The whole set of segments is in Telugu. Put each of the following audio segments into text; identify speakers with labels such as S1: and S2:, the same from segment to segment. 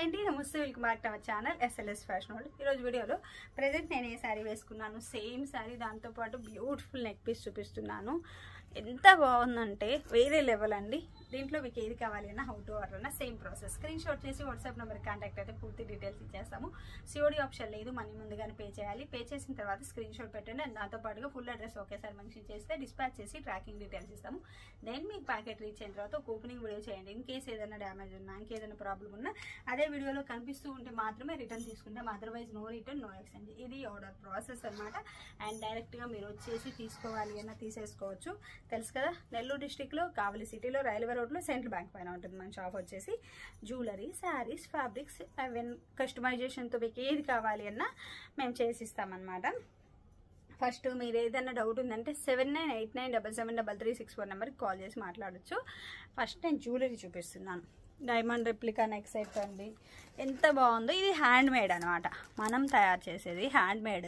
S1: అండి నమస్తే welcome back to our channel SLS fashion world. ఈరోజు వీడియోలో ప్రెజెంట్ నేను ఏ శారీ వేసుకున్నాను, సేమ్ శారీ దాంతోపాటు బ్యూటిఫుల్ నెక్ పీస్ చూపిస్తున్నాను. ఎంత బాగుందంటే వేరే లెవెల్ అండి. దీంట్లో మీకు ఏది కావాలి అన్నా హౌ టు ఆర్డర్ అన్నా సేమ్ ప్రాసెస్. స్క్రీన్ షాట్ చేసి వాట్సాప్ నెంబర్ కాంటాక్ట్ అయితే పూర్తి డీటెయిల్స్ ఇచ్చేస్తాము. COD ఆప్షన్ లేదు, మనీ ముందుగానే పే చేయాలి. పే చేసిన తర్వాత స్క్రీన్ షాట్ పెట్టండి అండ్ దాంతో పాటుగా ఫుల్ అడ్రస్ ఒకేసారి మెన్షన్ చేస్తే డిస్పాచ్ చేసి ట్రాకింగ్ డీటెయిల్స్ ఇస్తాము. దెన్ మీకు ప్యాకెట్ రీచ్ అయిన తర్వాత ఒక ఓపెనింగ్ వీడియో చేయండి. ఇన్ కేసు ఏదైనా డ్యామేజ్ ఉన్నా, ఇంకేదైనా ప్రాబ్లం ఉన్నా అదే వీడియోలో కనిపిస్తూ ఉంటే మాత్రమే రిటర్న్ తీసుకుంటాం. Otherwise no return no exchange. ఇది ఆర్డర్ ప్రాసెస్ అనమాట. అండ్ డైరెక్ట్గా మీరు వచ్చేసి తీసుకోవాలి అన్నా తీసేసుకోవచ్చు. తెలుసు కదా, నెల్లూరు డిస్టిక్లో కావలి సిటీలో రైల్వే రోడ్లో సెంట్రల్ బ్యాంక్ పైన ఉంటుంది మన షాప్. వచ్చేసి జ్యువెలరీ, శారీస్, ఫ్యాబ్రిక్స్, అవెన్ కస్టమైజేషన్తో మీకు ఏది కావాలి అన్నా మేము చేసిస్తామన్నమాట. ఫస్ట్ మీరు ఏదైనా డౌట్ ఉందంటే 7989773364 నెంబర్కి కాల్ చేసి మాట్లాడచ్చు. ఫస్ట్ నేను జ్యువెలరీ చూపిస్తున్నాను. డైమండ్ రెప్లికా నెక్ సెట్ అండి, ఎంత బాగుందో. ఇది హ్యాండ్ మేడ్ అనమాట, మనం తయారు చేసేది hand made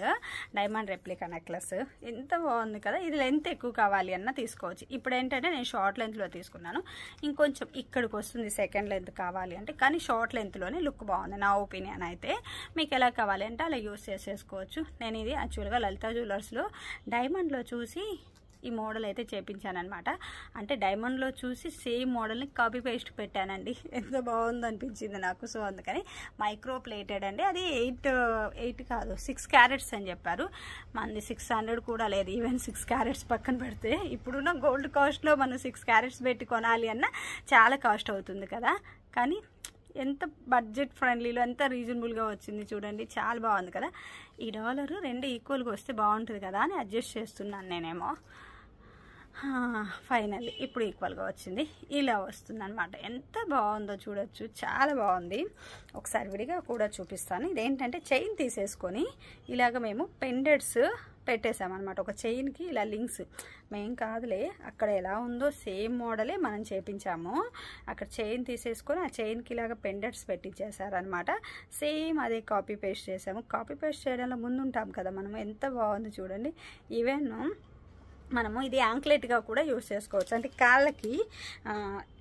S1: diamond replica necklace. ఎంత బాగుంది కదా. ఇది లెంత్ ఎక్కువ కావాలి అన్న తీసుకోవచ్చు. ఇప్పుడు ఏంటంటే నేను షార్ట్ లెంత్లో తీసుకున్నాను. ఇంకొంచెం ఇక్కడికి వస్తుంది సెకండ్ లెంత్ కావాలి అంటే, కానీ షార్ట్ లెంత్లోనే లుక్ బాగుంది నా ఒపీనియన్ అయితే. మీకు ఎలా కావాలి అంటే అలా యూస్ చేసేసుకోవచ్చు. నేను ఇది యాక్చువల్గా లలితా జ్యువెలర్స్లో డైమండ్లో చూసి ఈ మోడల్ అయితే చేపించాను అనమాట. అంటే డైమండ్లో చూసి సేమ్ మోడల్ని కాపీ పేస్ట్ పెట్టానండి. ఎంత బాగుంది అనిపించింది నాకు. సో అందుకని మైక్రో ప్లేటెడ్ అండి. అది 8 కాదు 6 క్యారెట్స్ అని చెప్పారు. మనది 600 కూడా లేదు. ఈవెన్ 6 క్యారెట్స్ పక్కన పెడితే ఇప్పుడున్న గోల్డ్ కాస్ట్లో మనం 6 క్యారెట్స్ పెట్టి కొనాలి అన్న చాలా కాస్ట్ అవుతుంది కదా. కానీ ఎంత బడ్జెట్ ఫ్రెండ్లీలో ఎంత రీజనబుల్గా వచ్చింది చూడండి, చాలా బాగుంది కదా. ఈ డాలర్ రెండు ఈక్వల్గా వస్తే బాగుంటుంది కదా అని అడ్జస్ట్ చేస్తున్నాను నేనేమో. ఫైనల్లీ ఇప్పుడు ఈక్వల్గా వచ్చింది. ఇలా వస్తుంది అనమాట. ఎంత బాగుందో చూడొచ్చు, చాలా బాగుంది. ఒకసారి విడిగా కూడా చూపిస్తాను. ఇదేంటంటే చైన్ తీసేసుకొని ఇలాగ మేము పెండెంట్స్ పెట్టేసామన్నమాట. ఒక చైన్కి ఇలా లింక్స్ మేం కాదులే, అక్కడ ఎలా ఉందో సేమ్ మోడలే మనం చేపించాము. అక్కడ చైన్ తీసేసుకొని ఆ చైన్కి ఇలాగ పెండెంట్స్ పెట్టించేసారనమాట. సేమ్ అదే కాపీ పేస్ట్ చేసాము. కాపీ పేస్ట్ చేయడంలో ముందు ఉంటాం కదా మనం. ఎంత బాగుంది చూడండి. ఈవెన్ మనము ఇది యాంక్లెట్గా కూడా యూస్ చేసుకోవచ్చు. అంటే కాళ్ళకి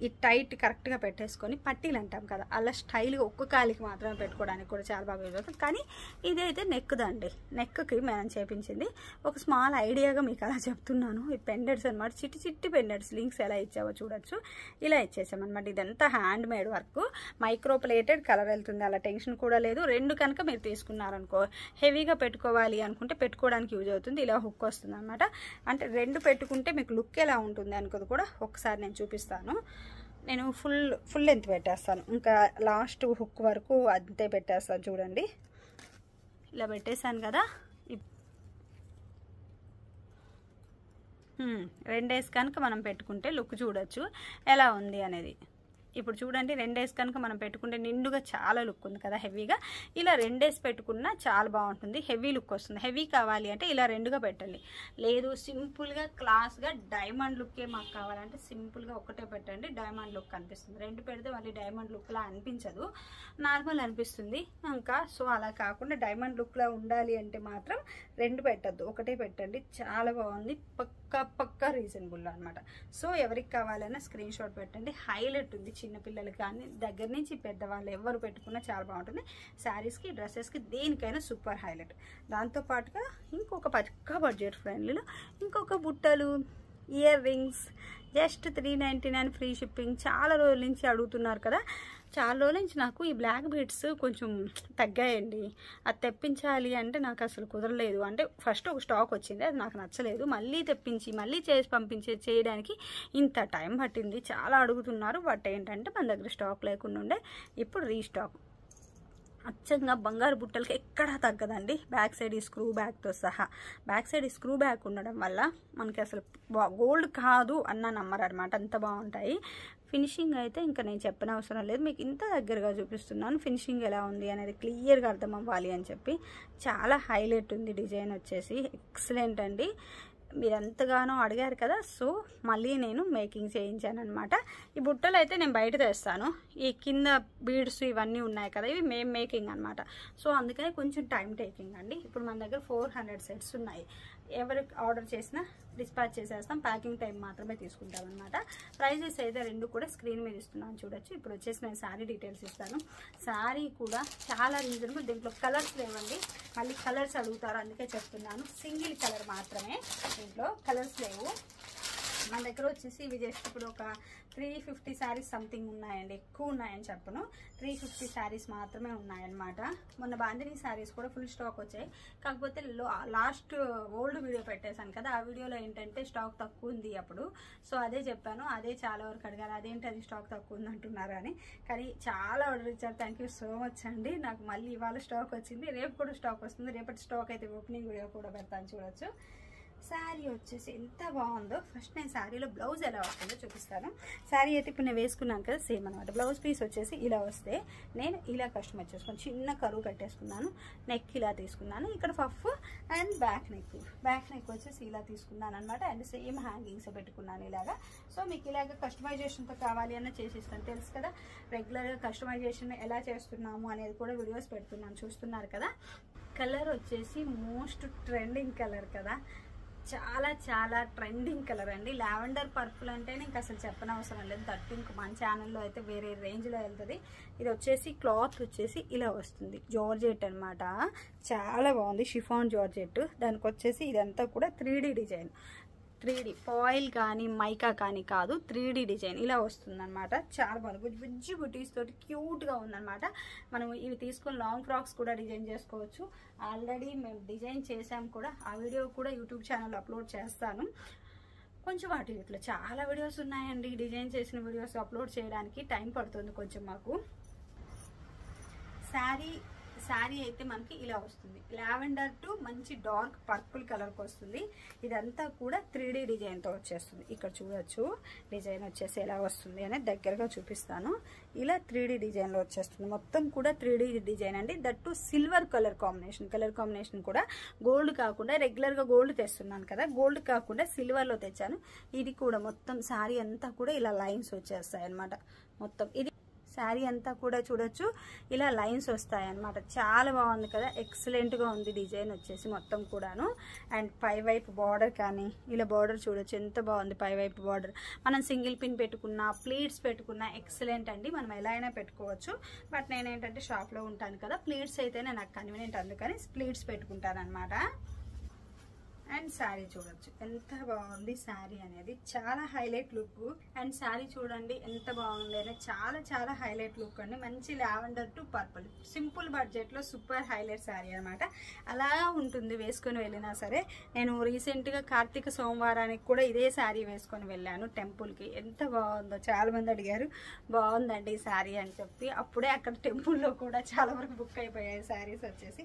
S1: ఈ టైట్ కరెక్ట్గా పెట్టేసుకొని పట్టీలు అంటాం కదా, అలా స్టైల్గా ఒక్క కాలికి మాత్రమే పెట్టుకోవడానికి కూడా చాలా బాగా యూజ్ అవుతుంది. కానీ ఇదైతే నెక్దండి, నెక్కి మనం చేపించింది. ఒక స్మాల్ ఐడియాగా మీకు అలా చెప్తున్నాను. ఈ పెండెంట్స్ అనమాట, చిట్టి చిట్టి పెండెంట్స్ లింక్స్ ఎలా ఇచ్చావో చూడొచ్చు. ఇలా ఇచ్చేసామన్నమాట. ఇదంతా hand made work, micro plated, colour వెళ్తుంది, అలా టెన్షన్ కూడా లేదు. రెండు కనుక మీరు తీసుకున్నారనుకో, హెవీగా పెట్టుకోవాలి అనుకుంటే పెట్టుకోవడానికి యూజ్ అవుతుంది. ఇలా హుక్ వస్తుంది అనమాట. అంటే రెండు పెట్టుకుంటే మీకు లుక్ ఎలా ఉంటుంది అనుకోదు కూడా ఒకసారి నేను చూపిస్తాను. నేను ఫుల్ లెంత్ పెట్టేస్తాను, ఇంకా లాస్ట్ హుక్ వరకు అంతే పెట్టేస్తాను. చూడండి ఇలా పెట్టేశాను కదా. రెండేసి కనుక మనం పెట్టుకుంటే లుక్ చూడొచ్చు ఎలా ఉంది అనేది. ఇప్పుడు చూడండి, రెండేసి కనుక మనం పెట్టుకుంటే నిండుగా చాలా లుక్ ఉంది కదా, హెవీగా. ఇలా రెండేసి పెట్టుకున్నా చాలా బాగుంటుంది, హెవీ లుక్ వస్తుంది. హెవీ కావాలి అంటే ఇలా రెండుగా పెట్టండి. లేదు సింపుల్గా క్లాస్గా డైమండ్ లుక్కే మాకు కావాలంటే సింపుల్గా ఒకటే పెట్టండి, డైమండ్ లుక్ కనిపిస్తుంది. రెండు పెడితే మళ్ళీ డైమండ్ లుక్లా అనిపించదు, నార్మల్ అనిపిస్తుంది. ఇంకా సో అలా కాకుండా డైమండ్ లుక్లా ఉండాలి అంటే మాత్రం రెండు పెట్టద్దు, ఒకటే పెట్టండి. చాలా బాగుంది, పక్కా రీజనబుల్ అనమాట. సో ఎవరికి కావాలన్నా స్క్రీన్ షాట్ పెట్టండి. హైలైట్ ఉంది, చిన్నపిల్లలకి కానీ దగ్గర నుంచి పెద్దవాళ్ళు ఎవరు పెట్టుకున్నా చాలా బాగుంటుంది. శారీస్కి, డ్రెస్సెస్కి, దేనికైనా సూపర్ హైలైట్. దాంతోపాటుగా ఇంకొక పక్కా బడ్జెట్ ఫ్రెండ్లీలో ఇంకొక బుట్టలు, ear rings, just 399 free shipping. చాలా రోజుల నుంచి అడుగుతున్నారు కదా. చాలా రోజుల నుంచి నాకు ఈ బ్లాక్ బీడ్స్ కొంచెం తగ్గాయండి. అది తెప్పించాలి అంటే నాకు అసలు కుదరలేదు. అంటే ఫస్ట్ ఒక స్టాక్ వచ్చింది, అది నాకు నచ్చలేదు. మళ్ళీ తెప్పించి మళ్ళీ చేసి చేయడానికి ఇంత టైం పట్టింది. చాలా అడుగుతున్నారు. బట్ ఏంటంటే మన దగ్గర స్టాక్ లేకుండా ఉండే, ఇప్పుడు రీస్టాక్. అచ్చంగా బంగారు బుట్టలకి ఎక్కడా తగ్గదండి. బ్యాక్ సైడ్ ఈ స్క్రూ బ్యాగ్తో సహా. బ్యాక్ సైడ్ ఈ స్క్రూ బ్యాగ్ ఉండడం వల్ల మనకి అసలు గోల్డ్ కాదు అన్న నమ్మరు అనమాట, అంత బాగుంటాయి. ఫినిషింగ్ అయితే ఇంకా నేను చెప్పనవసరం లేదు, మీకు ఇంత దగ్గరగా చూపిస్తున్నాను. ఫినిషింగ్ ఎలా ఉంది అనేది క్లియర్గా అర్థం అవ్వాలి అని చెప్పి. చాలా హైలైట్ ఉంది డిజైన్ వచ్చేసి, ఎక్సలెంట్ అండి. మీరు ఎంతగానో అడిగారు కదా, సో మళ్ళీ నేను మేకింగ్ చేయించాను అనమాట. ఈ బుట్టలు అయితే నేను బయట తెస్తాను. ఈ కింద బీడ్స్ ఇవన్నీ ఉన్నాయి కదా, ఇవి మేము మేకింగ్ అనమాట. సో అందుకని కొంచెం టైం టేకింగ్ అండి. ఇప్పుడు మన దగ్గర 400 సెట్స్ ఉన్నాయి. ఎవరికి ఆర్డర్ చేసినా డిస్పాచ్ చేసేస్తాం. ప్యాకింగ్ టైం మాత్రమే తీసుకుంటాం అనమాట. ప్రైజెస్ అయితే రెండు కూడా స్క్రీన్ మీద ఇస్తున్నాను చూడొచ్చు. ఇప్పుడు వచ్చేసి నేను శారీ డీటెయిల్స్ ఇస్తాను. శారీ కూడా చాలా రీజనబుల్. దీంట్లో కలర్స్ లేవండి, మళ్ళీ కలర్స్ అడుగుతారు, అందుకే చెప్తున్నాను. సింగిల్ కలర్ మాత్రమే, దీంట్లో కలర్స్ లేవు. మన దగ్గర వచ్చేసి ఇవి జస్ట్ ఇప్పుడు ఒక 350 శారీస్ సంథింగ్ ఉన్నాయండి. ఎక్కువ ఉన్నాయని చెప్పను, 350 శారీస్ మాత్రమే ఉన్నాయన్నమాట. మొన్న బాందిని శారీస్ కూడా ఫుల్ స్టాక్ వచ్చాయి. కాకపోతే లాస్ట్ ఓల్డ్ వీడియో పెట్టేశాను కదా, ఆ వీడియోలో ఏంటంటే స్టాక్ తక్కువ ఉంది అప్పుడు. సో అదే చెప్పాను, అదే చాలా వరకు అడిగారు, అదేంటి అది స్టాక్ తక్కువ ఉంది అంటున్నారు అని. కానీ చాలా ఆర్డర్ ఇచ్చారు. థ్యాంక్ యూ సో మచ్ అండి. నాకు మళ్ళీ ఇవాళ స్టాక్ వచ్చింది, రేపు కూడా స్టాక్ వస్తుంది. రేపటి స్టాక్ అయితే ఓపెనింగ్ వీడియో కూడా పెడతాను చూడొచ్చు. శారీ వచ్చేసి ఎంత బాగుందో. ఫస్ట్ నేను శారీలో బ్లౌజ్ ఎలా వస్తుందో చూపిస్తాను. శారీ అయితే ఇప్పుడు నేను వేసుకున్నాను కదా, సేమ్ అనమాట. బ్లౌజ్ పీస్ వచ్చేసి ఇలా వస్తే నేను ఇలా కస్టమైజ్ చేసుకున్నాను. చిన్న కరువు కట్టేసుకున్నాను, నెక్ ఇలా తీసుకున్నాను, ఇక్కడ పఫ్ అండ్ బ్యాక్ నెక్ వచ్చేసి ఇలా తీసుకున్నాను అనమాట. అండ్ సేమ్ హ్యాంగింగ్స్ పెట్టుకున్నాను ఇలాగా. సో మీకు ఇలాగ కస్టమైజేషన్తో కావాలి అన్న చేసిస్తాను. తెలుసు కదా, రెగ్యులర్గా కస్టమైజేషన్ ఎలా చేస్తున్నాము అనేది కూడా వీడియోస్ పెడుతున్నాను, చూస్తున్నారు కదా. కలర్ వచ్చేసి మోస్ట్ ట్రెండింగ్ కలర్ కదా, చాలా చాలా ట్రెండింగ్ కలర్ అండి. లావెండర్ పర్పుల్ అంటే ఇంక అసలు చెప్పనవసరం లేదు. దట్టు ఇంక మన ఛానల్లో అయితే వేరే రేంజ్లో వెళ్తుంది. ఇది వచ్చేసి క్లాత్ వచ్చేసి ఇలా వస్తుంది, జార్జెట్ అనమాట. చాలా బాగుంది, షిఫాన్ జార్జెట్. దానికి వచ్చేసి ఇదంతా కూడా 3D డిజైన్, 3D ఫాయిల్ కానీ మైకా కానీ కాదు, 3D డిజైన్ ఇలా వస్తుందన్నమాట. చాలా బాగుంది, బుజ్జి బుటీస్ తోటి క్యూట్గా ఉందన్నమాట. మనం ఇవి తీసుకొని లాంగ్ ఫ్రాక్స్ కూడా డిజైన్ చేసుకోవచ్చు. ఆల్రెడీ మేము డిజైన్ చేసాం కూడా, ఆ వీడియో కూడా యూట్యూబ్ ఛానల్లో అప్లోడ్ చేస్తాను. కొంచెం వాటి వీటిలో చాలా వీడియోస్ ఉన్నాయండి, డిజైన్ చేసిన వీడియోస్ అప్లోడ్ చేయడానికి టైం పడుతుంది కొంచెం మాకు. శారీ అయితే మనకి ఇలా వస్తుంది, లావెండర్ టు మంచి డార్క్ పర్పుల్ కలర్కి వస్తుంది. ఇదంతా కూడా 3D డిజైన్తో వచ్చేస్తుంది. ఇక్కడ చూడొచ్చు డిజైన్ వచ్చేసి ఎలా వస్తుంది అనేది దగ్గరగా చూపిస్తాను. ఇలా 3D డిజైన్లో వచ్చేస్తుంది. మొత్తం కూడా 3D డిజైన్ అండి. దట్టు సిల్వర్ కలర్ కాంబినేషన్ కూడా గోల్డ్ కాకుండా, రెగ్యులర్గా గోల్డ్ తెస్తున్నాను కదా, గోల్డ్ కాకుండా సిల్వర్లో తెచ్చాను. ఇది కూడా మొత్తం శారీ అంతా కూడా ఇలా లైన్స్ వచ్చేస్తాయి అనమాట. మొత్తం ఇది శారీ అంతా కూడా చూడొచ్చు ఇలా లైన్స్ వస్తాయి అన్నమాట. చాలా బాగుంది కదా, ఎక్సలెంట్గా ఉంది డిజైన్ వచ్చేసి మొత్తం కూడాను. అండ్ పై వైపు బార్డర్ కానీ ఇలా బార్డర్ చూడొచ్చు ఎంత బాగుంది. పై వైపు బార్డర్ మనం సింగిల్ పిన్ పెట్టుకున్నా, ప్లీట్స్ పెట్టుకున్నా ఎక్సలెంట్ అండి. మనం ఎలా అయినా పెట్టుకోవచ్చు. బట్ నేనేంటంటే షాప్లో ఉంటాను కదా, ప్లీట్స్ అయితేనే నాకు కన్వీనియంట్, అందుకని ప్లీట్స్ పెట్టుకుంటాను అనమాట. అండ్ శారీ చూడొచ్చు ఎంత బాగుంది. శారీ అనేది చాలా హైలైట్ లుక్. అండ్ శారీ చూడండి ఎంత బాగుంది అనేది, చాలా చాలా హైలైట్ లుక్ అండి. మంచి లావెండర్ టు పర్పుల్, సింపుల్ బడ్జెట్లో సూపర్ హైలైట్ శారీ అనమాట. అలా ఉంటుంది వేసుకొని వెళ్ళినా సరే. నేను రీసెంట్గా కార్తీక సోమవారానికి కూడా ఇదే శారీ వేసుకొని వెళ్ళాను టెంపుల్కి. ఎంత బాగుందో, చాలా మంది అడిగారు బాగుందండి ఈ శారీ అని చెప్పి. అప్పుడే అక్కడ టెంపుల్లో కూడా చాలా వరకు బుక్ అయిపోయాయి శారీస్ వచ్చేసి.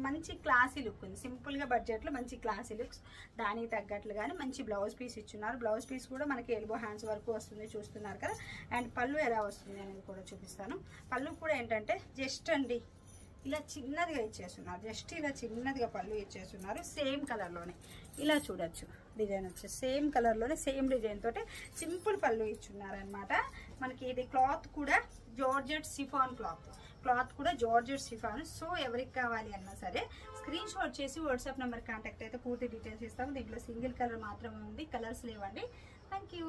S1: మంచి క్లాసీ లుక్ ఉంది, సింపుల్గా బడ్జెట్లో మంచి క్లాసీ లుక్స్. దానికి తగ్గట్లుగానే మంచి బ్లౌజ్ పీస్ ఇచ్చున్నారు. బ్లౌజ్ పీస్ కూడా మనకి ఎల్బో హ్యాండ్స్ వరకు వస్తుంది, చూస్తున్నారు కదా. అండ్ పళ్ళు ఎలా వస్తుంది అనేది కూడా చూపిస్తాను. పళ్ళు కూడా ఏంటంటే జస్ట్ అండి ఇలా చిన్నదిగా ఇచ్చేస్తున్నారు, జస్ట్ ఇలా చిన్నదిగా పళ్ళు ఇచ్చేస్తున్నారు. సేమ్ కలర్లోనే ఇలా చూడొచ్చు డిజైన్ వచ్చేసి సేమ్ కలర్లోనే సేమ్ డిజైన్ తోటి సింపుల్ పళ్ళు ఇచ్చున్నారనమాట. మనకి ఇది క్లాత్ కూడా జార్జెట్ సిఫాన్ క్లాత్ కూడా జార్జెట్ సిఫాన్. సో ఎవరికి కావాలి అన్నా సరే స్క్రీన్ షాట్ చేసి వాట్సాప్ నెంబర్ కాంటాక్ట్ అయితే పూర్తి డీటెయిల్స్ ఇస్తాము. దీంట్లో సింగిల్ కలర్ మాత్రమే ఉంది, కలర్స్ లేవండి. Thank you.